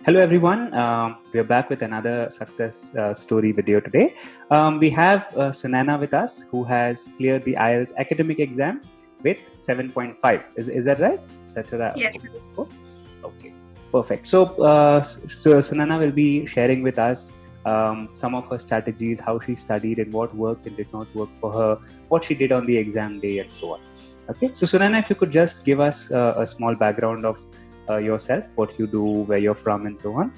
Hello everyone, we are back with another success story video today. We have Sunayana with us, who has cleared the IELTS academic exam with 7.5. Is that right? That's what Yes. Okay, perfect. So Sunayana will be sharing with us some of her strategies, how she studied and what worked and did not work for her, what she did on the exam day and so on. Okay, so Sunayana, if you could just give us a small background of yourself, what you do, where you're from and so on.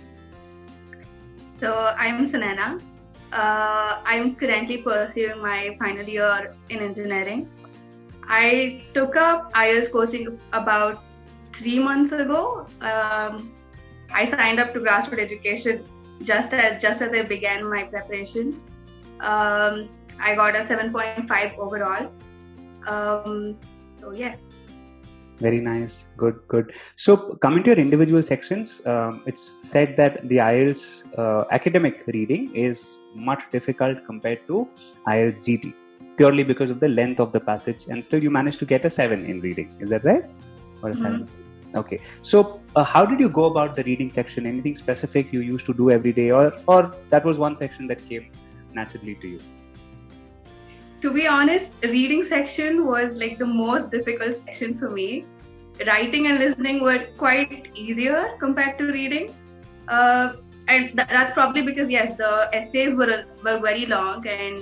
So I'm Sunayana. I'm currently pursuing my final year in engineering. I took up IELTS coaching about 3 months ago. I signed up to graduate education just as I began my preparation. I got a 7.5 overall. So yeah. Very nice. Good. So coming to your individual sections, it's said that the IELTS academic reading is much difficult compared to IELTS GT, purely because of the length of the passage, and still you managed to get a 7 in reading. Is that right? Or a 7? Okay. So how did you go about the reading section? Anything specific you used to do every day, or that was one section that came naturally to you? To be honest, reading section was like the most difficult section for me. Writing and listening were quite easier compared to reading. And that's probably because, yes, the essays were very long, and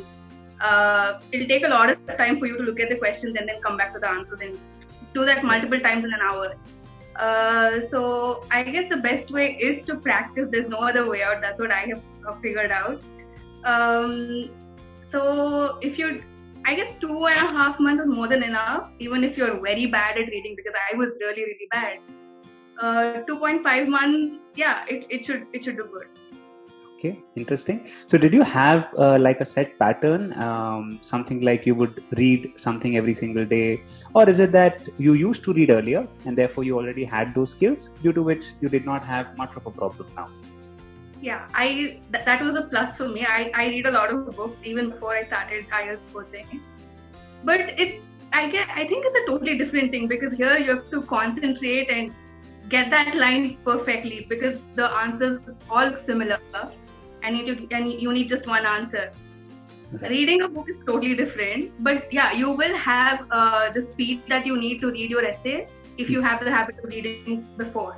it'll take a lot of time for you to look at the questions and then come back to the answers and do that multiple times in an hour. So I guess the best way is to practice. There's no other way out. That's what I have figured out. So I guess 2.5 months is more than enough, even if you're very bad at reading, because I was really, really bad. 2.5 months, yeah, it should do good. Okay, interesting. So did you have like a set pattern, something like you would read something every single day, or is it that you used to read earlier and therefore you already had those skills, due to which you did not have much of a problem now? Yeah, that was a plus for me. I read a lot of books even before I started IELTS coaching. But I think it's a totally different thing, because here you have to concentrate and get that line perfectly, because the answers all similar and you need just one answer. Okay. Reading a book is totally different, but yeah, you will have the speed that you need to read your essay if you have the habit of reading before.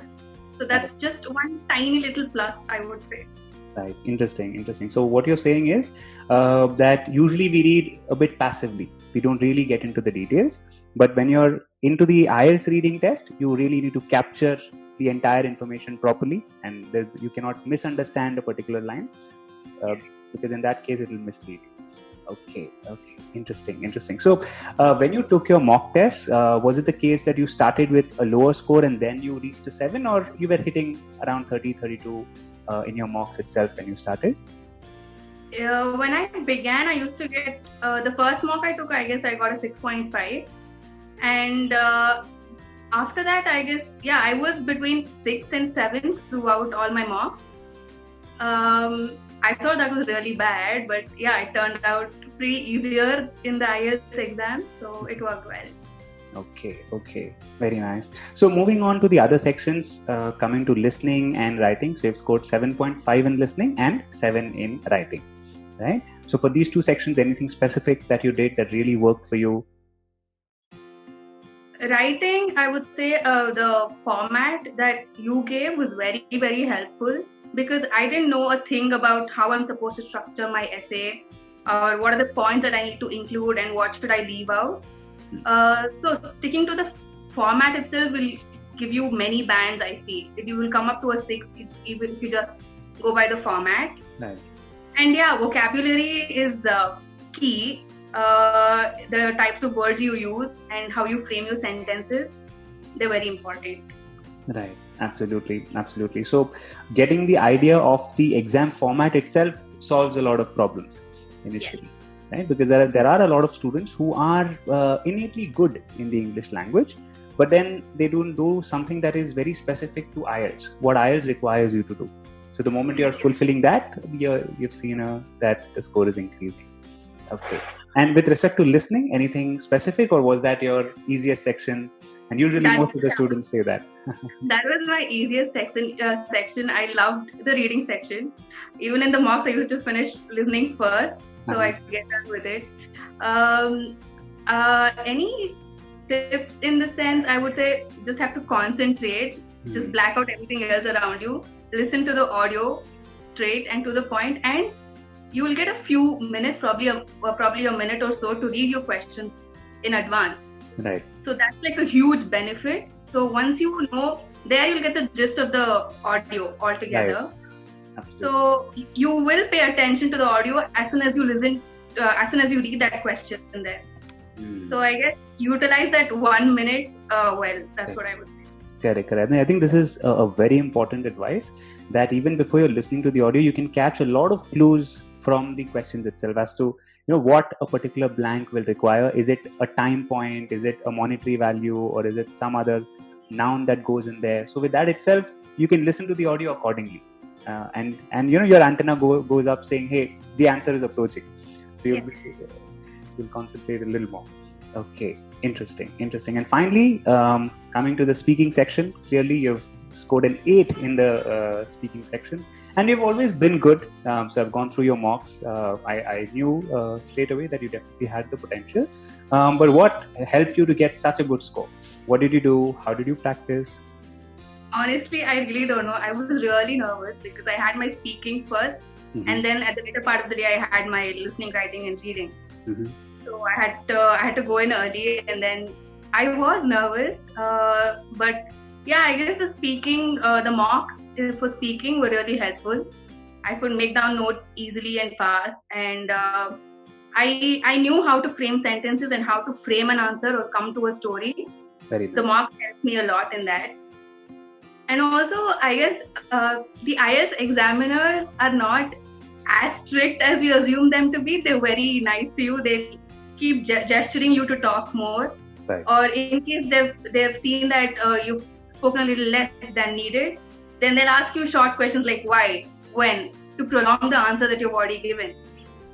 So that's just one tiny little plus, I would say. Right. Interesting. So what you're saying is that usually we read a bit passively. We don't really get into the details. But when you're into the IELTS reading test, you really need to capture the entire information properly, and you cannot misunderstand a particular line, because in that case it will mislead you. Okay. Interesting. So when you took your mock test, was it the case that you started with a lower score and then you reached a 7, or you were hitting around 30, 32 in your mocks itself when you started? When I began, I used to get the first mock I took, I guess I got a 6.5, and after that, I guess, yeah, I was between 6 and 7 throughout all my mocks. I thought that was really bad, but yeah, it turned out pretty easier in the IELTS exam, so it worked well. Okay. Very nice. So moving on to the other sections, coming to listening and writing. So you've scored 7.5 in listening and 7 in writing, right? So for these two sections, anything specific that you did that really worked for you? Writing, I would say the format that you gave was very, very helpful, because I didn't know a thing about how I'm supposed to structure my essay, or what are the points that I need to include and what should I leave out. So sticking to the format itself will give you many bands, I feel. You will come up to a 6 even if you just go by the format. Nice. And yeah, vocabulary is key. The types of words you use and how you frame your sentences, they're very important. Right. Absolutely. So getting the idea of the exam format itself solves a lot of problems initially. Yes. Right? Because there are a lot of students who are innately good in the English language, but then they don't do something that is very specific to IELTS, what IELTS requires you to do. So the moment you're fulfilling that, you've seen that the score is increasing. Okay. And with respect to listening, anything specific, or was that your easiest section? And usually most of the students say that. That was my easiest section. I loved the reading section. Even in the mocks, I used to finish listening first, so I could get done with it. Any tips in the sense, I would say just have to concentrate, just black out everything else around you, listen to the audio straight and to the point, and you will get a few minutes, probably a minute or so, to read your questions in advance. Right. So that's like a huge benefit. So once you know, there you'll get the gist of the audio altogether. Right. Absolutely. So you will pay attention to the audio as soon as you listen, as soon as you read that question there. So I guess utilize that 1 minute well. That's what I would say. Correct. I think this is a very important advice, that even before you're listening to the audio, you can catch a lot of clues from the questions itself as to what a particular blank will require. Is it a time point? Is it a monetary value? Or is it some other noun that goes in there? So with that itself, you can listen to the audio accordingly. And your antenna goes up saying, hey, the answer is approaching. So you'll concentrate a little more. Okay, interesting. And finally, coming to the speaking section, clearly you've scored an 8 in the speaking section, and you've always been good. So I've gone through your mocks. I knew straight away that you definitely had the potential. But what helped you to get such a good score? What did you do? How did you practice? Honestly, I really don't know. I was really nervous because I had my speaking first, and then at the later part of the day, I had my listening, writing, and reading. So I had to go in early, and then I was nervous. But yeah, I guess the mocks for speaking were really helpful. I could make down notes easily and fast, and I knew how to frame sentences and how to frame an answer or come to a story. Very nice. The mocks helped me a lot in that. And also, I guess the IELTS examiners are not as strict as you assume them to be. They're very nice to you. They keep gesturing you to talk more. Right. Or in case they've seen that you've spoken a little less than needed, then they'll ask you short questions like why, when, to prolong the answer that you've already given.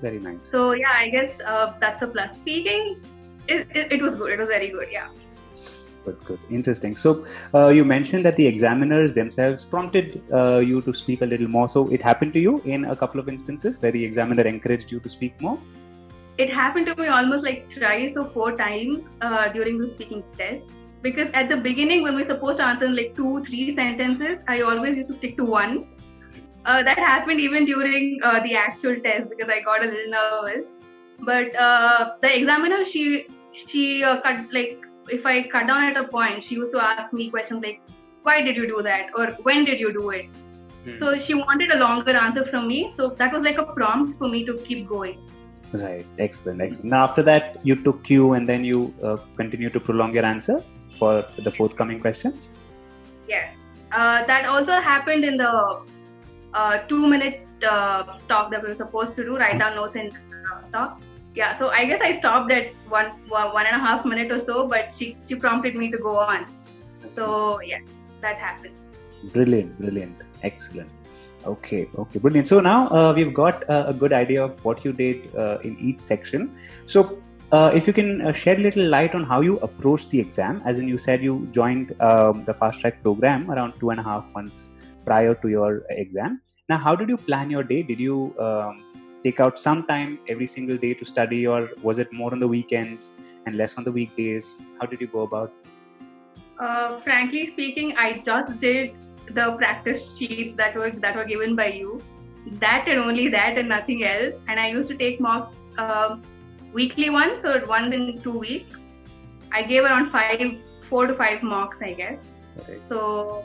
Very nice. So yeah, I guess that's a plus. Speaking, it was good. It was very good. Yeah. Good. Interesting. So you mentioned that the examiners themselves prompted you to speak a little more. So it happened to you in a couple of instances where the examiner encouraged you to speak more? It happened to me almost like 3 or 4 times during the speaking test. Because at the beginning, when we're supposed to answer like 2-3 sentences, I always used to stick to one. That happened even during the actual test because I got a little nervous. But the examiner, she cut, like, if I cut down at a point, she used to ask me questions like, why did you do that? Or when did you do it? So she wanted a longer answer from me. So that was like a prompt for me to keep going. Right. Excellent. Now after that, you took cue and then you continue to prolong your answer for the forthcoming questions? Yes. That also happened in the 2-minute talk that we were supposed to do, write down notes and talk. Yeah, so I guess I stopped at 1.5 minutes or so, but she prompted me to go on. So yeah, that happened. Brilliant. Excellent. Okay, brilliant. So now we've got a good idea of what you did in each section. So if you can shed a little light on how you approached the exam, as in you said you joined the fast track program around 2.5 months prior to your exam. Now, how did you plan your day? Did you take out some time every single day to study, or was it more on the weekends and less on the weekdays? How did you go about? Frankly speaking, I just did the practice sheets that were given by you. That and only that and nothing else. And I used to take mocks weekly once or once in 2 weeks. I gave around 4 to 5 mocks, I guess. Okay. So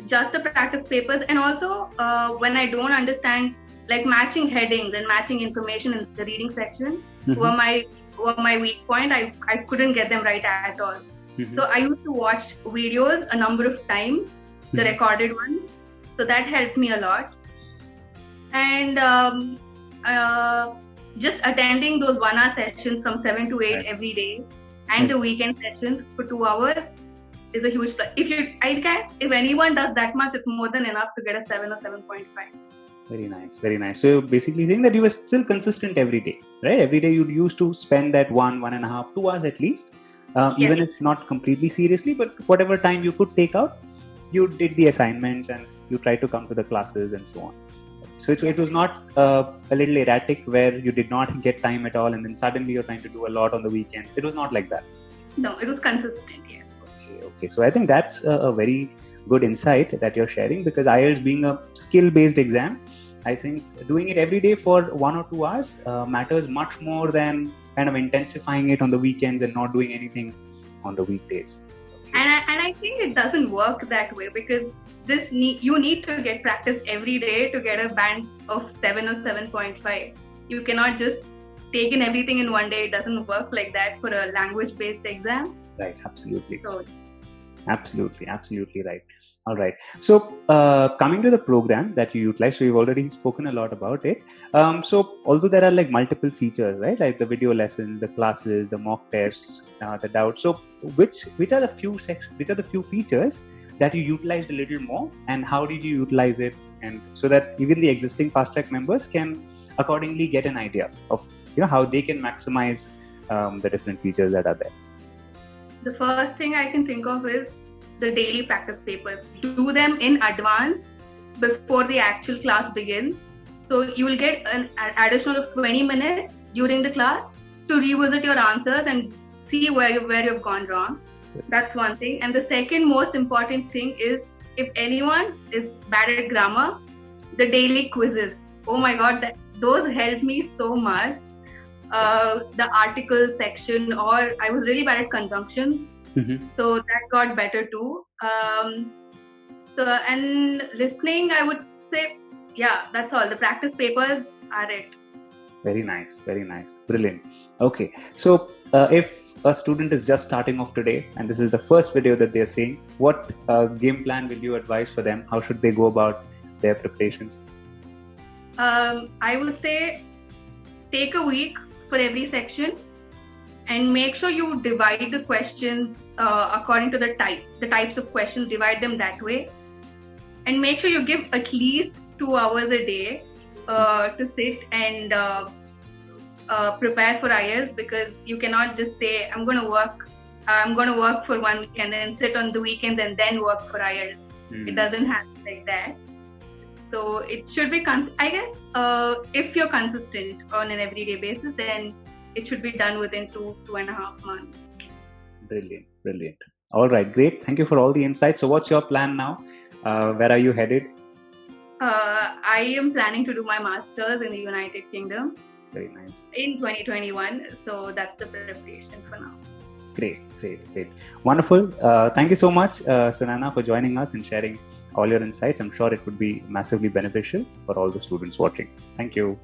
just the practice papers, and also when I don't understand, like matching headings and matching information in the reading section were my weak point. I couldn't get them right at all. So I used to watch videos a number of times, the recorded ones. So that helped me a lot. And just attending those 1-hour sessions from 7 to 8 every day, and the weekend sessions for 2 hours is a huge plus. I guess if anyone does that much, it's more than enough to get a 7 or 7.5. Very nice, very nice. So you're basically saying that you were still consistent every day, right? Every day you used to spend that 1.5, 2 hours at least, even if not completely seriously, but whatever time you could take out, you did the assignments and you tried to come to the classes and so on. So it was not a little erratic where you did not get time at all and then suddenly you're trying to do a lot on the weekend. It was not like that. No, it was consistent, yes. Okay. So I think that's a very good insight that you're sharing, because IELTS being a skill-based exam, I think doing it every day for 1 or 2 hours matters much more than kind of intensifying it on the weekends and not doing anything on the weekdays. And I think it doesn't work that way, because you need to get practice every day to get a band of 7 or 7.5. You cannot just take in everything in one day. It doesn't work like that for a language-based exam. Right, absolutely. So, Absolutely right. All right. So coming to the program that you utilize, so you've already spoken a lot about it. So although there are like multiple features, right, like the video lessons, the classes, the mock tests, the doubts. So which are the few features that you utilized a little more, and how did you utilize it, and so that even the existing fast track members can accordingly get an idea of how they can maximize the different features that are there. The first thing I can think of is the daily practice papers. Do them in advance before the actual class begins. So you will get an additional 20 minutes during the class to revisit your answers and see where you've gone wrong. That's one thing. And the second most important thing is, if anyone is bad at grammar, the daily quizzes. Oh my God, those helped me so much. The article section, or I was really bad at conjunction, so that got better too. And listening, I would say, that's all. The practice papers are it. Very nice, brilliant. Okay, so if a student is just starting off today and this is the first video that they're seeing, what game plan will you advise for them? How should they go about their preparation? I would say take a week for every section and make sure you divide the questions according to the types of questions. Divide them that way, and make sure you give at least 2 hours a day to sit and prepare for IELTS, because you cannot just say I'm going to work for 1 week and then sit on the weekends and then work for IELTS. It doesn't happen like that. So it should be, I guess, if you're consistent on an everyday basis, then it should be done within 2.5 months. Brilliant. All right, great. Thank you for all the insights. So what's your plan now? Where are you headed? I am planning to do my master's in the United Kingdom. Very nice. In 2021. So that's the preparation for now. Great. Wonderful. Thank you so much, Sunayana, for joining us and sharing all your insights. I'm sure it would be massively beneficial for all the students watching. Thank you.